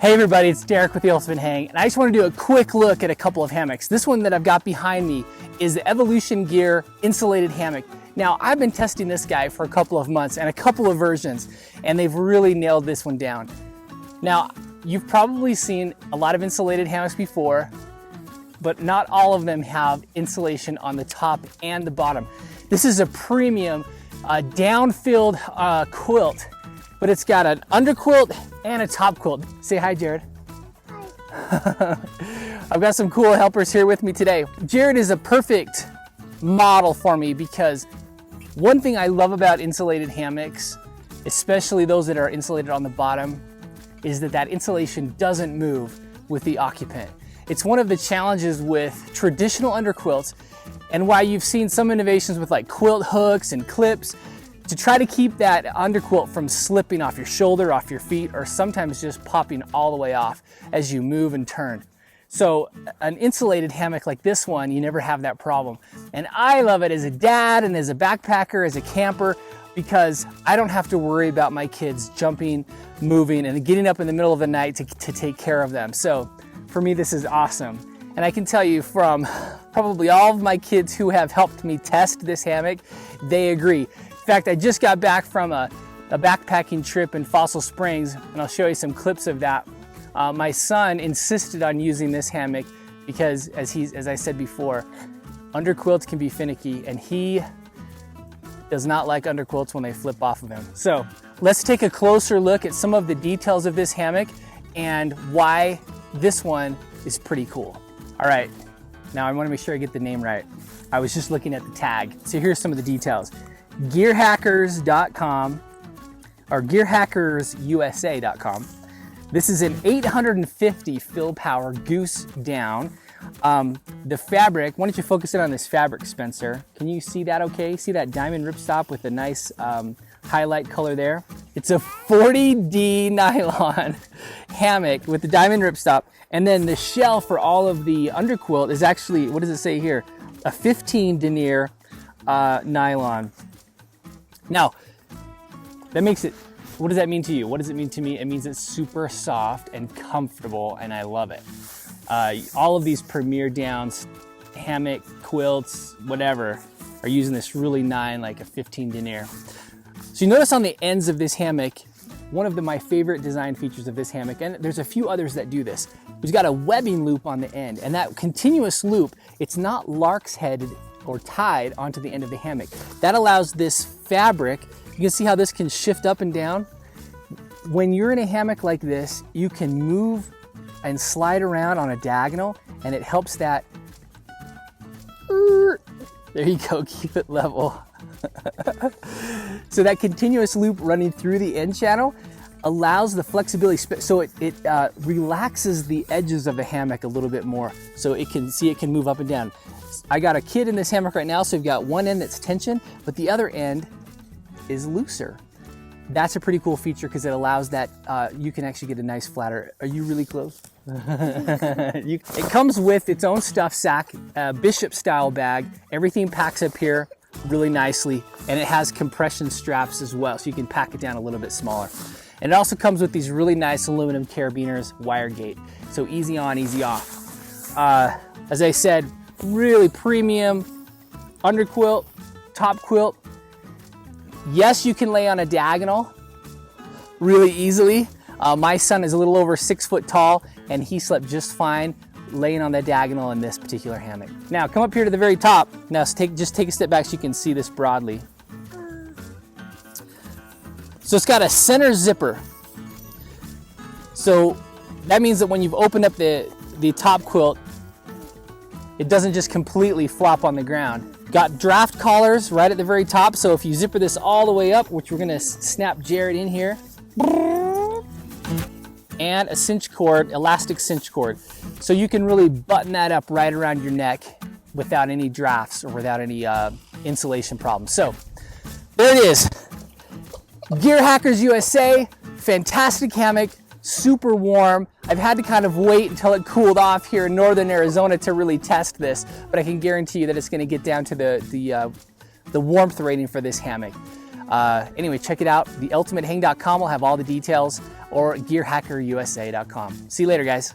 Hey everybody, it's Derek with the Ultimate Hang, and I just want to do a quick look at a couple of hammocks. This one that I've got behind me is the Evolution Gear Insulated Hammock. Now, I've been testing this guy for a couple of months and a couple of versions, and they've really nailed this one down. Now, you've probably seen a lot of insulated hammocks before, but not all of them have insulation on the top and the bottom. This is a premium down-filled quilt, but it's got an underquilt and a top quilt. Say hi, Jared. Hi. I've got some cool helpers here with me today. Jared is a perfect model for me because one thing I love about insulated hammocks, especially those that are insulated on the bottom, is that insulation doesn't move with the occupant. It's one of the challenges with traditional underquilts, and why you've seen some innovations with like quilt hooks and clips to try to keep that underquilt from slipping off your shoulder, off your feet, or sometimes just popping all the way off as you move and turn. So an insulated hammock like this one, you never have that problem. And I love it as a dad and as a backpacker, as a camper, because I don't have to worry about my kids jumping, moving, and getting up in the middle of the night to take care of them. So for me, this is awesome. And I can tell you from probably all of my kids who have helped me test this hammock, they agree. In fact, I just got back from a backpacking trip in Fossil Springs, and I'll show you some clips of that. My son insisted on using this hammock because, as I said before, underquilts can be finicky, and he does not like underquilts when they flip off of him. So let's take a closer look at some of the details of this hammock and why this one is pretty cool. All right, now I want to make sure I get the name right. I was just looking at the tag. So here's some of the details. Gearhackers.com or gearhackersusa.com. This is an 850 fill power goose down. The fabric, why don't you focus in on this fabric, Spencer? Can you see that okay? See that diamond ripstop with a nice highlight color there? It's a 40D nylon hammock with the diamond ripstop. And then the shell for all of the underquilt is actually, what does it say here? A 15 denier nylon. Now, that makes it, what does that mean to you? What does it mean to me? It means it's super soft and comfortable, and I love it. All of these premier downs, hammock, quilts, whatever, are using this really like a 15 denier. So you notice on the ends of this hammock, one of my favorite design features of this hammock, and there's a few others that do this, we've got a webbing loop on the end, and that continuous loop, it's not lark's headed or tied onto the end of the hammock. That allows this fabric, you can see how this can shift up and down. When you're in a hammock like this, you can move and slide around on a diagonal, and it helps that, there you go, keep it level. So that continuous loop running through the end channel allows the flexibility, so it relaxes the edges of the hammock a little bit more, so it can move up and down. I got a kid in this hammock right now, so we've got one end that's tension, but the other end is looser. That's a pretty cool feature because it allows that you can actually get a nice flatter. Are you really close? It comes with its own stuff sack, bishop style bag. Everything packs up here really nicely, and it has compression straps as well, so you can pack it down a little bit smaller. And it also comes with these really nice aluminum Carabiners wire gate, so easy on, easy off. As I said, really premium underquilt, top quilt. Yes, you can lay on a diagonal really easily. My son is a little over 6 foot tall, and he slept just fine laying on that diagonal in this particular hammock. Now come up here to the very top. Now just take a step back so you can see this broadly. So it's got a center zipper. So that means that when you've opened up the top quilt, it doesn't just completely flop on the ground. Got draft collars right at the very top, so if you zipper this all the way up, which we're gonna snap Jared in here, and a cinch cord, elastic cinch cord. So you can really button that up right around your neck without any drafts or without any insulation problems. So there it is. Gear Hackers USA, fantastic hammock, super warm. I've had to kind of wait until it cooled off here in northern Arizona to really test this, but I can guarantee you that it's gonna get down to the warmth rating for this hammock. Anyway, check it out. TheUltimateHang.com will have all the details. or gearhackerusa.com. See you later, guys.